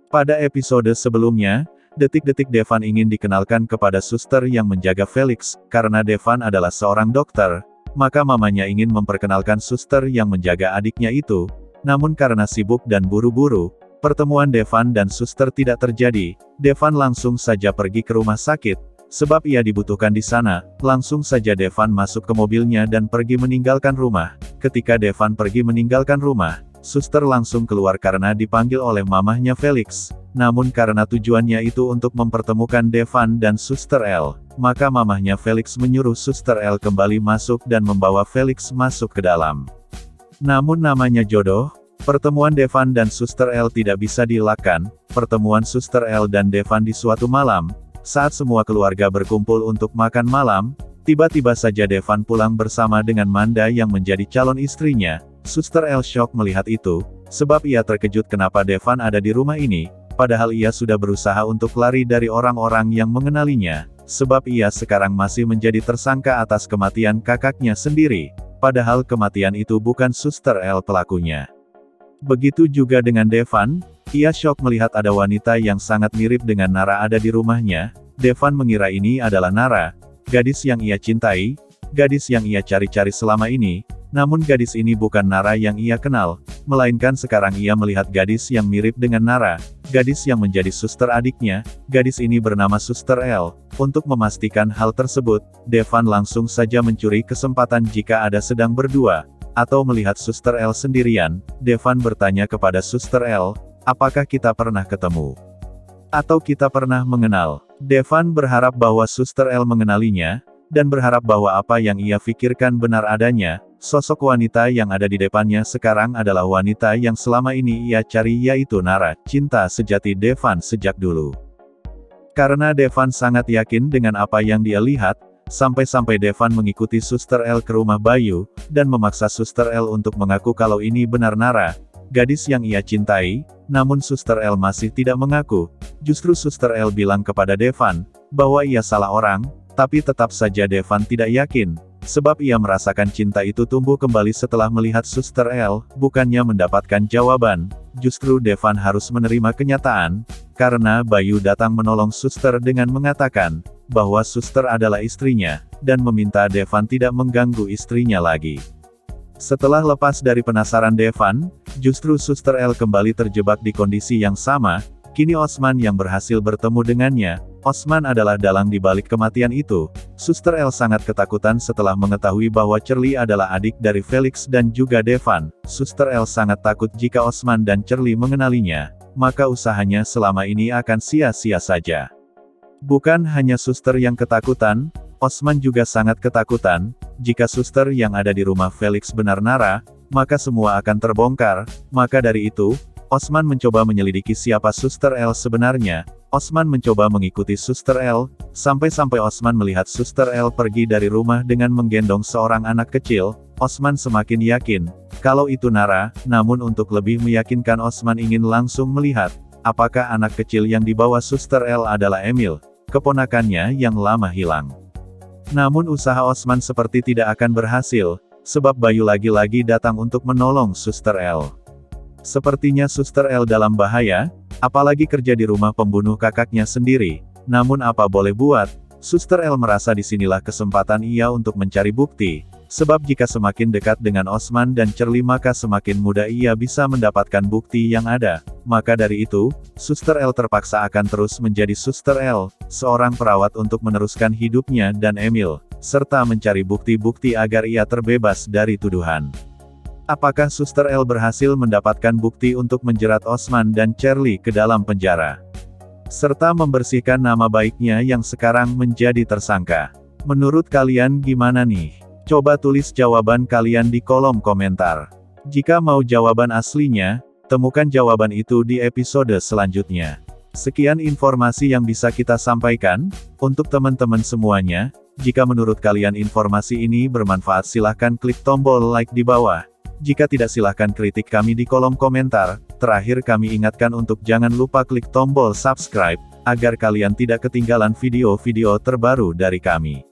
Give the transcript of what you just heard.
Pada episode sebelumnya, detik-detik Devan ingin dikenalkan kepada suster yang menjaga Felix, karena Devan adalah seorang dokter, maka mamanya ingin memperkenalkan suster yang menjaga adiknya itu. Namun karena sibuk dan buru-buru, pertemuan Devan dan suster tidak terjadi. Devan langsung saja pergi ke rumah sakit, sebab ia dibutuhkan di sana. Langsung saja Devan masuk ke mobilnya dan pergi meninggalkan rumah. Ketika Devan pergi meninggalkan rumah, suster langsung keluar karena dipanggil oleh mamahnya Felix. Namun karena tujuannya itu untuk mempertemukan Devan dan suster L, maka mamahnya Felix menyuruh suster L kembali masuk dan membawa Felix masuk ke dalam. Namun namanya jodoh, pertemuan Devan dan suster L tidak bisa dielakkan. Pertemuan suster L dan Devan di suatu malam, saat semua keluarga berkumpul untuk makan malam, tiba-tiba saja Devan pulang bersama dengan Manda yang menjadi calon istrinya. Suster L shock melihat itu, sebab ia terkejut kenapa Devan ada di rumah ini, padahal ia sudah berusaha untuk lari dari orang-orang yang mengenalinya, sebab ia sekarang masih menjadi tersangka atas kematian kakaknya sendiri, padahal kematian itu bukan suster L pelakunya. Begitu juga dengan Devan, ia shock melihat ada wanita yang sangat mirip dengan Nara ada di rumahnya. Devan mengira ini adalah Nara, gadis yang ia cintai, gadis yang ia cari-cari selama ini. Namun gadis ini bukan Nara yang ia kenal, melainkan sekarang ia melihat gadis yang mirip dengan Nara, gadis yang menjadi suster adiknya. Gadis ini bernama Suster L. Untuk memastikan hal tersebut, Devan langsung saja mencuri kesempatan jika ada sedang berdua, atau melihat Suster L sendirian. Devan bertanya kepada Suster L, apakah kita pernah ketemu? Atau kita pernah mengenal? Devan berharap bahwa Suster L mengenalinya, dan berharap bahwa apa yang ia pikirkan benar adanya. Sosok wanita yang ada di depannya sekarang adalah wanita yang selama ini ia cari, yaitu Nara, cinta sejati Devan sejak dulu. Karena Devan sangat yakin dengan apa yang dia lihat, sampai-sampai Devan mengikuti Suster L ke rumah Bayu, dan memaksa Suster L untuk mengaku kalau ini benar Nara, gadis yang ia cintai. Namun Suster L masih tidak mengaku. Justru Suster L bilang kepada Devan, bahwa ia salah orang, tapi tetap saja Devan tidak yakin. Sebab ia merasakan cinta itu tumbuh kembali setelah melihat Suster L, bukannya mendapatkan jawaban. Justru Devan harus menerima kenyataan, karena Bayu datang menolong Suster dengan mengatakan, bahwa Suster adalah istrinya, dan meminta Devan tidak mengganggu istrinya lagi. Setelah lepas dari penasaran Devan, justru Suster L kembali terjebak di kondisi yang sama. Kini Osman yang berhasil bertemu dengannya. Osman adalah dalang di balik kematian itu. Suster L sangat ketakutan setelah mengetahui bahwa Charlie adalah adik dari Felix dan juga Devan. Suster L sangat takut jika Osman dan Charlie mengenalinya, maka usahanya selama ini akan sia-sia saja. Bukan hanya Suster yang ketakutan, Osman juga sangat ketakutan. Jika Suster yang ada di rumah Felix benar Nara, maka semua akan terbongkar. Maka dari itu, Osman mencoba menyelidiki siapa Suster L sebenarnya. Osman mencoba mengikuti Suster L, sampai-sampai Osman melihat Suster L pergi dari rumah dengan menggendong seorang anak kecil. Osman semakin yakin, kalau itu Nara, namun untuk lebih meyakinkan Osman ingin langsung melihat, apakah anak kecil yang dibawa Suster L adalah Emil, keponakannya yang lama hilang. Namun usaha Osman seperti tidak akan berhasil, sebab Bayu lagi-lagi datang untuk menolong Suster L. Sepertinya Suster L dalam bahaya, apalagi kerja di rumah pembunuh kakaknya sendiri. Namun apa boleh buat, Suster L merasa disinilah kesempatan ia untuk mencari bukti. Sebab jika semakin dekat dengan Osman dan Charlie maka semakin mudah ia bisa mendapatkan bukti yang ada. Maka dari itu, Suster L terpaksa akan terus menjadi Suster L, seorang perawat untuk meneruskan hidupnya dan Emil, serta mencari bukti-bukti agar ia terbebas dari tuduhan. Apakah Suster L berhasil mendapatkan bukti untuk menjerat Osman dan Charlie ke dalam penjara? Serta membersihkan nama baiknya yang sekarang menjadi tersangka. Menurut kalian gimana nih? Coba tulis jawaban kalian di kolom komentar. Jika mau jawaban aslinya, temukan jawaban itu di episode selanjutnya. Sekian informasi yang bisa kita sampaikan. Untuk teman-teman semuanya, jika menurut kalian informasi ini bermanfaat silahkan klik tombol like di bawah. Jika tidak silahkan kritik kami di kolom komentar. Terakhir kami ingatkan untuk jangan lupa klik tombol subscribe, agar kalian tidak ketinggalan video-video terbaru dari kami.